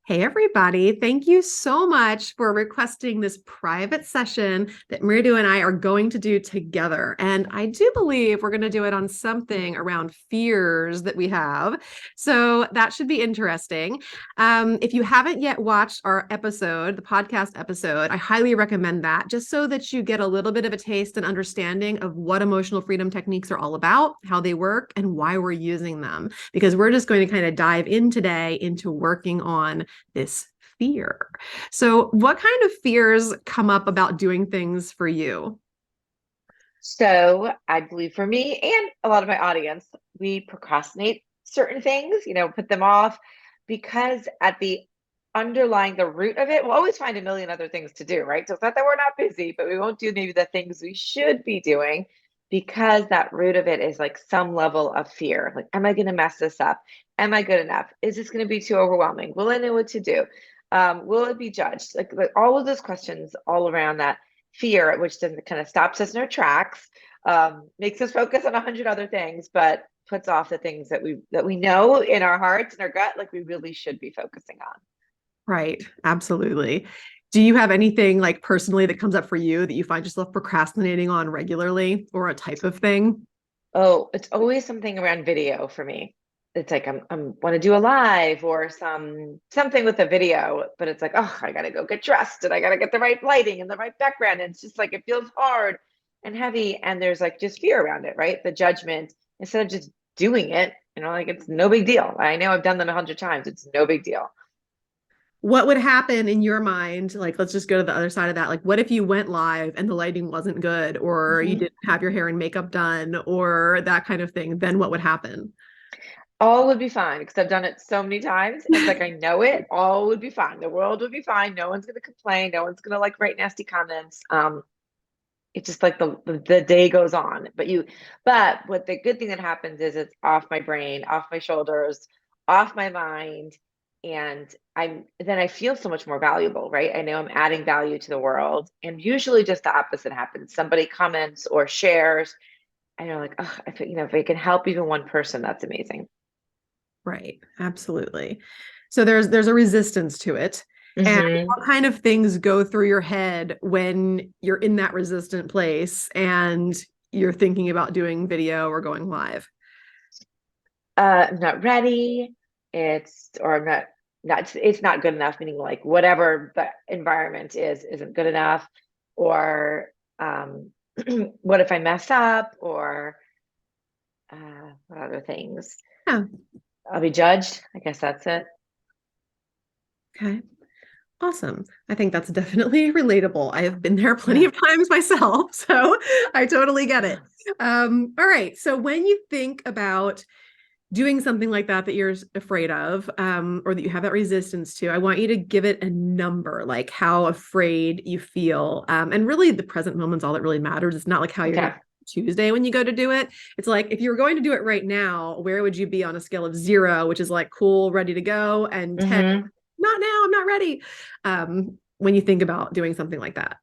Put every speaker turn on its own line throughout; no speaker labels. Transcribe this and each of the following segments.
Hey, everybody. Thank you so much for requesting this private session that Mridu and I are going to do together. And I do believe we're going to do it on something around fears that we have. So that should be interesting. If you haven't yet watched our episode, the podcast episode, I highly recommend that just so that you get a little bit of a taste and understanding of what emotional freedom techniques are all about, how they work, and why we're using them. Because we're just going to kind of dive in today into working on this fear. So, what kind of fears come up about doing things for you?
So I believe for me and a lot of my audience, we procrastinate certain things, put them off because at the underlying the root of it, we'll always find a million other things to do, right? So it's not that we're not busy, but we won't do maybe the things we should be doing because that root of it is like some level of fear. Like, am I going to mess this up? Am I good enough? Is this going to be too overwhelming? Will I know what to do? Will it be judged? Like all of those questions all around that fear, which then kind of stops us in our tracks, makes us focus on 100 other things, but puts off the things that we know in our hearts and our gut, like we really should be focusing on.
Right, absolutely. Do you have anything like personally that comes up for you that you find yourself procrastinating on regularly or a type of thing?
Oh, it's always something around video for me. It's like I'm want to do a live or something with a video, but it's like, oh, I gotta go get dressed and I gotta get the right lighting and the right background. And it's just like it feels hard and heavy, and there's like just fear around it, right? The judgment instead of just doing it, like it's no big deal. I know I've done them 100 times. It's no big deal.
What would happen in your mind? Like, let's just go to the other side of that. Like, what if you went live and the lighting wasn't good, or you
Mhm.
didn't have your hair and makeup done, or that kind of thing? Then what would happen?
All would be fine because I've done it so many times. It's like I know it. All would be fine. The world would be fine. No one's gonna complain. No one's gonna like write nasty comments. It's just like the day goes on. But what the good thing that happens is it's off my brain, off my shoulders, off my mind, and I feel so much more valuable, right? I know I'm adding value to the world, and usually just the opposite happens. Somebody comments or shares. I know, like, oh, if it can help even one person, that's amazing.
Right, absolutely. So there's a resistance to it. And
Hmm.
what kind of things go through your head when you're in that resistant place and you're thinking about doing video or going live?
I'm not ready. Or I'm not, it's not good enough, meaning like whatever the environment isn't good enough. Or um, what if I mess up? Or what other things?
Yeah.
I'll be judged. I guess that's it.
Okay. Awesome. I think that's definitely relatable. I have been there plenty
Yeah.
of times myself, so I totally get it. All right. So when you think about doing something like that that you're afraid of, or that you have that resistance to, I want you to give it a number, like how afraid you feel. And really, the present moment's all that really matters. It's not like how you're going
Okay.
to Tuesday when you go to do it. It's like if you were going to do it right now, where would you be on a scale of 0, which is like cool, ready to go, and 10,
Hmm.
not now, I'm not ready. When you think about doing something like that.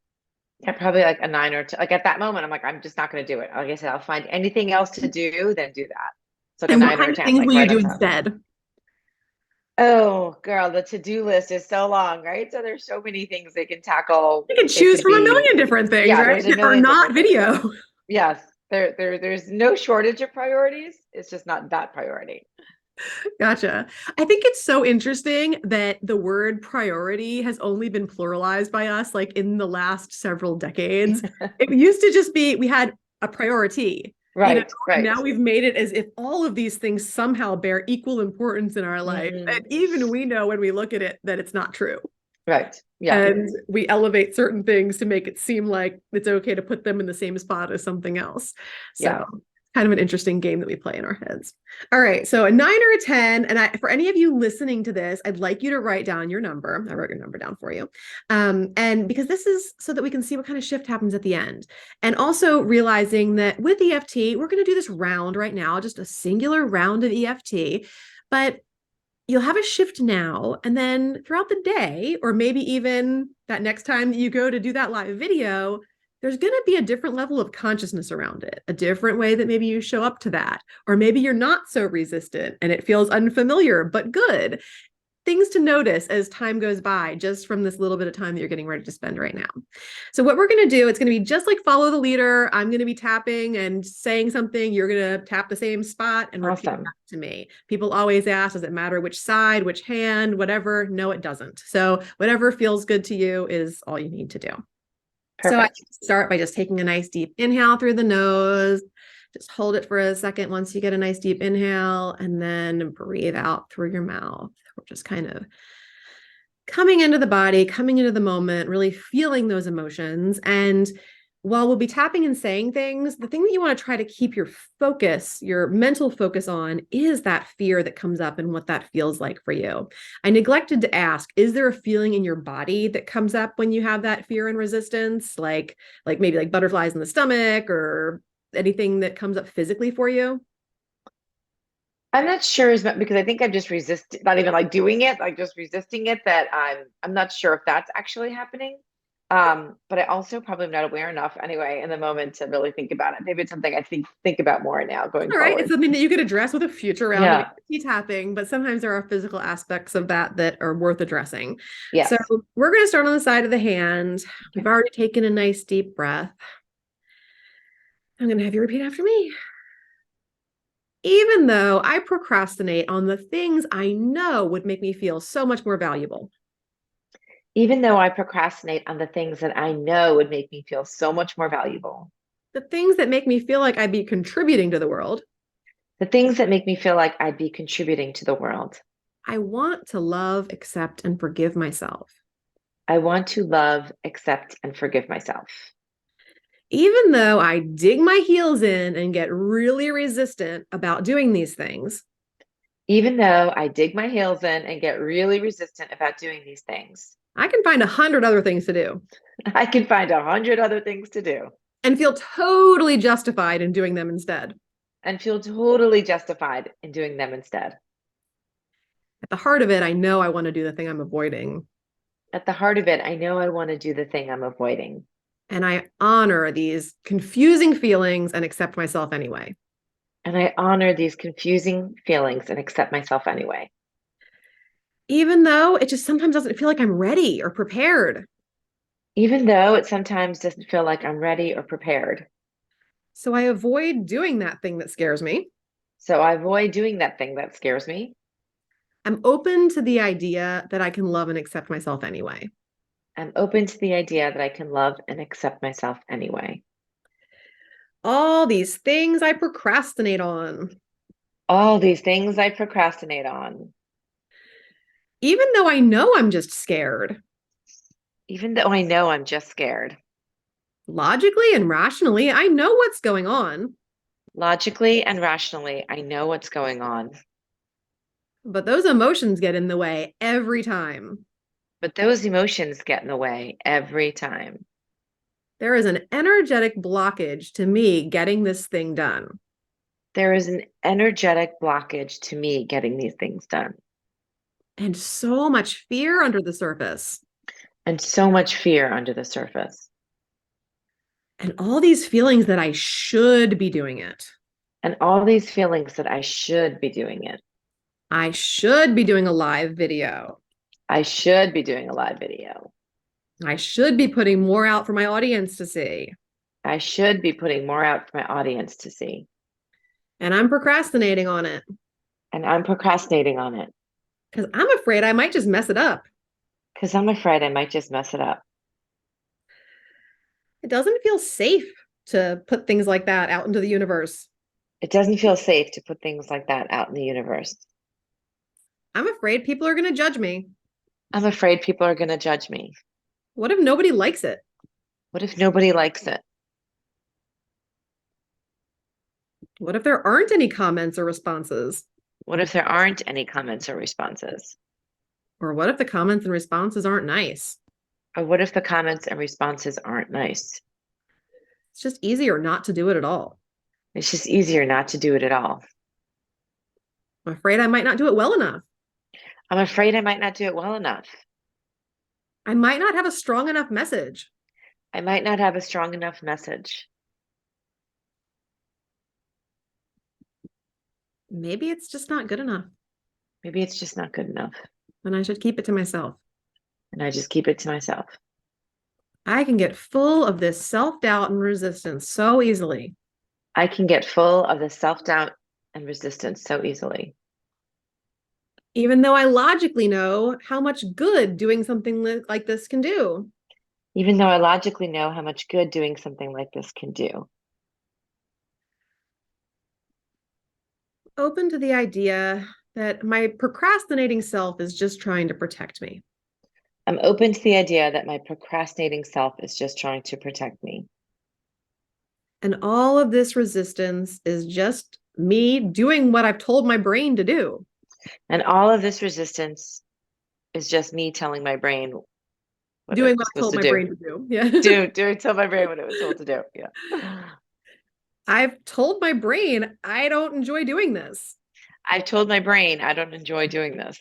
Yeah, probably like a 9 or 10. Like at that moment, I'm like, I'm just not going to do it. Like I said, I'll find anything else to do, then do that. It's like a
And what
nine or
kind
a
of
10,
things
like
will you
right
do
on top.
instead?
Oh, girl, the to-do list is so long, right? So there's so many things they can tackle.
You can
It
choose
could
from a
be,
million different things,
yeah,
right?
there's a
Or
million
not
different things.
video.
Yes, there's no shortage of priorities. It's just not that priority.
Gotcha. I think it's so interesting that the word priority has only been pluralized by us like in the last several decades. It used to just be we had a priority,
Right,
and
right.
now we've made it as if all of these things somehow bear equal importance in our life. And
Hmm.
even we know when we look at it that it's not true.
Right. Yeah.
And we elevate certain things to make it seem like it's okay to put them in the same spot as something else.
Yeah.
So kind of an interesting game that we play in our heads. All right, so a 9 or a 10, and for any of you listening to this, I'd like you to write down your number. I wrote your number down for you. And because this is so that we can see what kind of shift happens at the end. And also realizing that with EFT, we're going to do this round right now, just a singular round of EFT. But you'll have a shift now, and then throughout the day, or maybe even that next time that you go to do that live video, there's going to be a different level of consciousness around it, a different way that maybe you show up to that, or maybe you're not so resistant and it feels unfamiliar but good. things to notice as time goes by, just from this little bit of time that you're getting ready to spend right now. So what we're going to do, it's going to be just like follow the leader. I'm going to be tapping and saying something. You're going to tap the same spot and repeat
Awesome.
back to me. People always ask, does it matter which side, which hand, whatever? No, it doesn't. So whatever feels good to you is all you need to do. So I
Perfect.
start by just taking a nice deep inhale through the nose. Just hold it for a second once you get a nice deep inhale, and then breathe out through your mouth. We're just kind of coming into the body, coming into the moment, really feeling those emotions. And while we'll be tapping and saying things, the thing that you want to try to keep your focus, your mental focus on, is that fear that comes up and what that feels like for you. I neglected to ask, is there a feeling in your body that comes up when you have that fear and resistance? Like maybe like butterflies in the stomach or anything that comes up physically for you?
I'm not sure as much because I think I'm just resisting, not even like doing it, like just resisting it, that I'm not sure if that's actually happening. But I also probably am not aware enough anyway in the moment to really think about it. Maybe it's something I think about more now going
All right, it's
forward.
something that you could address with a future round of
Yeah.
EFT tapping, but sometimes there are physical aspects of that that are worth addressing. So
Yes.
we're going to start on the side of the hand. We've
Okay.
already taken a nice deep breath. I'm going to have you repeat after me. Even though I procrastinate on the things I know would make me feel so much more valuable,
Even though I procrastinate on the things that I know would make me feel so much more valuable,
the things that make me feel like I'd be contributing to the world,
the things that make me feel like I'd be contributing to the world,
I want to love, accept, and forgive myself.
I want to love, accept, and forgive myself.
Even though I dig my heels in and get really resistant about doing these things,
Even though I dig my heels in and get really resistant about doing these things,
I can find 100 other things to do
I can find 100 other things to do
and feel totally justified in doing them instead.
and feel totally justified in doing them instead.
At the heart of it, I know I want to do the thing I'm avoiding.
At the heart of it, I know I want to do the thing I'm avoiding.
And I honor these confusing feelings and accept myself anyway.
And I honor these confusing feelings and accept myself anyway.
Even though it just sometimes doesn't feel like I'm ready or prepared.
Even though it sometimes doesn't feel like I'm ready or prepared.
So I avoid doing that thing that scares me.
So I avoid doing that thing that scares me.
I'm open to the idea that I can love and accept myself anyway.
I'm open to the idea that I can love and accept myself anyway.
All these things I procrastinate on.
All these things I procrastinate on.
Even though I know I'm just scared.
Even though I know I'm just scared.
Logically and rationally, I know what's going on.
Logically and rationally, I know what's going on.
But those emotions get in the way every time.
But those emotions get in the way every time.
There is an energetic blockage to me getting this thing done.
There is an energetic blockage to me getting these things done.
And so much fear under the surface.
And so much fear under the surface.
And all these feelings that I should be doing it.
And all these feelings that I should be doing it.
I should be doing a live video.
I should be doing a live video.
I should be putting more out for my audience to see.
I should be putting more out for my audience to see.
And I'm procrastinating on it
And I'm procrastinating on it
because I'm afraid I might just mess it up.
because I'm afraid I might just mess it up.
It doesn't feel safe to put things like that out into the universe.
It doesn't feel safe to put things like that out in the universe.
I'm afraid people are going to judge me.
I'm afraid people are going to judge me.
What if nobody likes it?
What if nobody likes it?
What if there aren't any comments or responses?
What if there aren't any comments or responses?
Or what if the comments and responses aren't nice?
Or what if the comments and responses aren't nice?
It's just easier not to do it at all.
It's just easier not to do it at all.
I'm afraid I might not do it well enough.
I'm afraid I might not do it well enough.
I might not have a strong enough message.
I might not have a strong enough message.
Maybe it's just not good enough.
Maybe it's just not good enough.
then I should keep it to myself.
And I just keep it to myself.
I can get full of this self-doubt and resistance so easily.
I can get full of the self-doubt and resistance so easily.
Even though I logically know how much good doing something like this can do.
Even though I logically know how much good doing something like this can do.
Open to the idea that my procrastinating self is just trying to protect me.
I'm open to the idea that my procrastinating self is just trying to protect me.
And all of this resistance is just me doing what I've told my brain to do.
And all of this resistance is just me telling my brain what
Doing
it's
what I
supposed
told
to
my
do.
brain to do. Yeah.
Tell my brain what it was told to do. Yeah.
I've told my brain I don't enjoy doing this.
I've told my brain I don't enjoy doing this.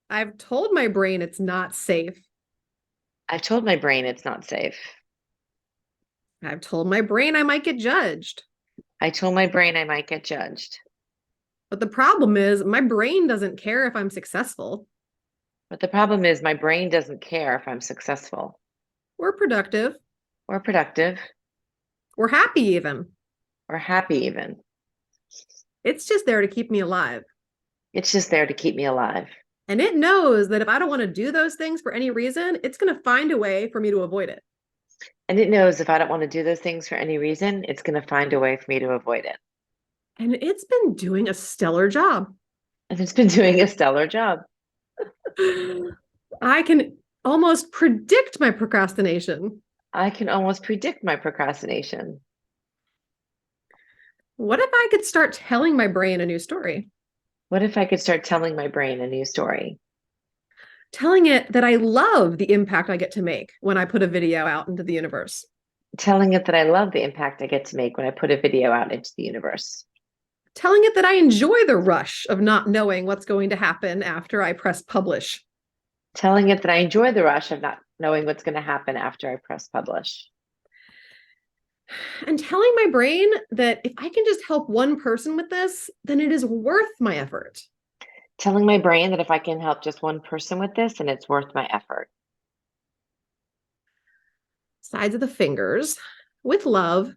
I've told my brain it's not safe.
I've told my brain it's not safe.
I've told my brain I might get judged.
I told my brain I might get judged.
But the problem is, my brain doesn't care if I'm successful.
But the problem is my brain doesn't care if I'm successful
Or productive.
or productive
Or happy, even.
or happy even.
It's just there to keep me alive.
It's just there to keep me alive.
And it knows that if I don't want to do those things for any reason, it's going to find a way for me to avoid it.
And it knows if I don't want to do those things for any reason, it's going to find a way for me to avoid it.
And it's been doing a stellar job.
And it's been doing a stellar job.
I can almost predict my procrastination.
I can almost predict my procrastination.
What if I could start telling my brain a new story?
What if I could start telling my brain a new story?
Telling it that I love the impact I get to make when I put a video out into the universe.
Telling it that I love the impact I get to make when I put a video out into the universe.
Telling it that I enjoy the rush of not knowing what's going to happen after I press publish.
Telling it that I enjoy the rush of not knowing what's going to happen after I press publish.
And telling my brain that if I can just help one person with this, then it is worth my effort.
Telling my brain that if I can help just one person with this, then it's worth my effort.
Sides of the fingers, with love,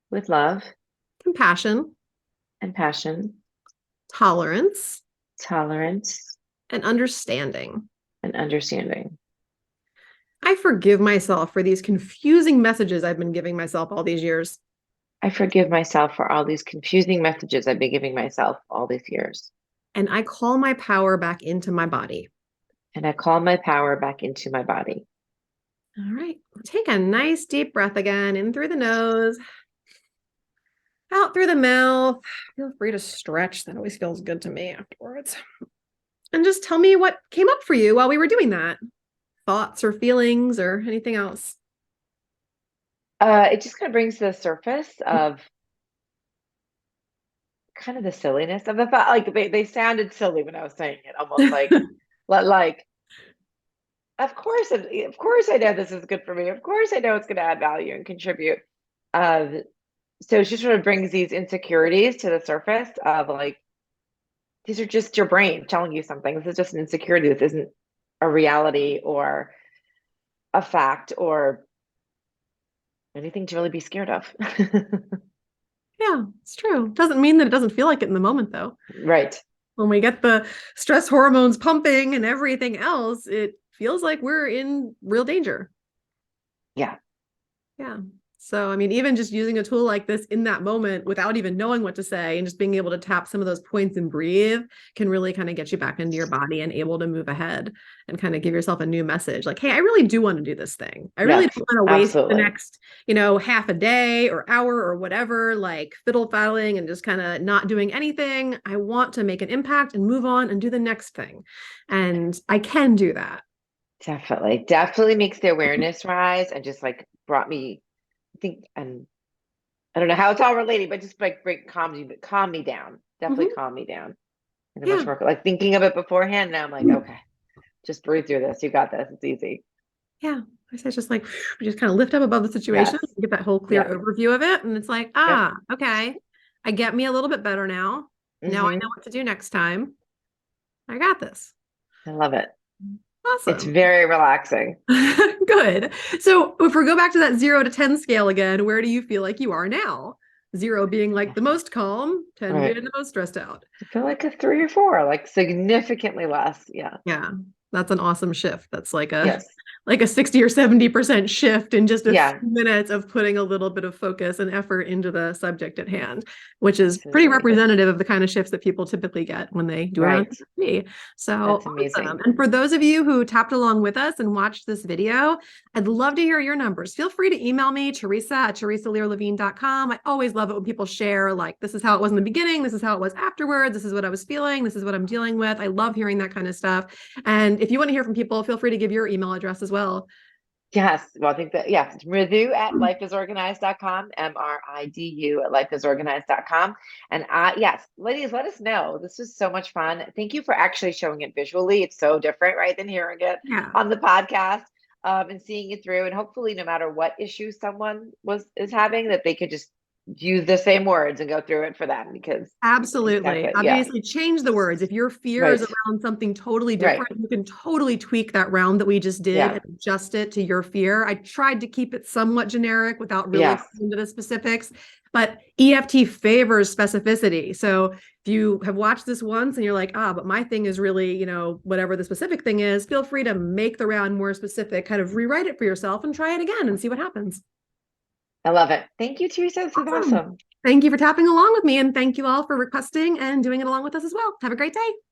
With love
compassion,
and passion,
tolerance,
tolerance,
and understanding.
and understanding.
I forgive myself for these confusing messages I've been giving myself all these years.
I forgive myself for all these confusing messages I've been giving myself all these years.
And I call my power back into my body.
And I call my power back into my body.
All right. Take a nice deep breath again, in through the nose, out through the mouth. Feel free to stretch. That always feels good to me afterwards. And just tell me what came up for you while we were doing that. Thoughts or feelings or anything else.
It just kind of brings to the surface of kind of the silliness of the thought. Like they sounded silly when I was saying it, almost like, of course I know this is good for me. Of course I know it's going to add value and contribute. So it just sort of brings these insecurities to the surface of like, these are just your brain telling you something. This is just an insecurity. This isn't a reality or a fact or anything to really be scared of.
Yeah, it's true. Doesn't mean that it doesn't feel like it in the moment, though.
Right.
When we get the stress hormones pumping and everything else, it feels like we're in real danger.
Yeah.
Yeah. So, I mean, even just using a tool like this in that moment without even knowing what to say and just being able to tap some of those points and breathe can really kind of get you back into your body and able to move ahead and kind of give yourself a new message. Like, hey, I really do want to do this thing. I really don't want to waste the next, half a day or hour or whatever, like fiddle faddling and just kind of not doing anything. I want to make an impact and move on and do the next thing. And I can do that.
Definitely makes the awareness rise and just like brought me, I think, and I don't know how it's all related, but just like calm me down. Definitely calm me down. And much more like thinking of it beforehand. Now I'm like, okay, just breathe through this. You got this. It's easy.
Yeah. I say just like, just kind of lift up above the situation, get that whole clear overview of it. And it's like, okay, I get me a little bit better now. Now I know what to do next time. I got this.
I love it. It's
Awesome.
very relaxing.
Good. So if we go back to that 0 to 10 scale again, where do you feel like you are now? 0 being like the most calm, 10
Right.
being the most stressed out.
I feel like a 3 or 4, like significantly less. Yeah.
Yeah, that's an awesome shift. That's
Yes.
like a 60 or 70% shift in just a few
Yeah.
minutes of putting a little bit of focus and effort into the subject at hand, which is pretty
Absolutely.
representative of the kind of shifts that people typically get when they do around
Right.
me. So
That's
awesome.
amazing.
And for those of you who tapped along with us and watched this video, I'd love to hear your numbers. Feel free to email me, Theresa at theresalearlevine.com. I always love it when people share, like, this is how it was in the beginning, this is how it was afterwards, this is what I was feeling, this is what I'm dealing with. I love hearing that kind of stuff. And if you want to hear from people, feel free to give your email address as well.
Yes. Well, I think that, yeah, it's Mridu at lifeisorganized.com, MRIDU at lifeisorganized.com. And yes, ladies, let us know. This was so much fun. Thank you for actually showing it visually. It's so different, right, than hearing it
Yeah.
on the podcast, and seeing it through. And hopefully, no matter what issue someone is having, that they could just use the same words and go through it for them, because
Absolutely.
exactly, yeah,
Obviously, change the words. If your fear is
right,
around something totally
right,
different, you can totally tweak that round that we just did
yeah,
and adjust it to your fear. I tried to keep it somewhat generic without really
yes.
getting into the specifics, but EFT favors specificity. So if you have watched this once and you're like, but my thing is really, whatever the specific thing is, feel free to make the round more specific, kind of rewrite it for yourself and try it again and see what happens.
I love it. Thank you, Teresa. This is
Awesome.
awesome.
Thank you for tapping along with me, and thank you all for requesting and doing it along with us as well. Have a great day.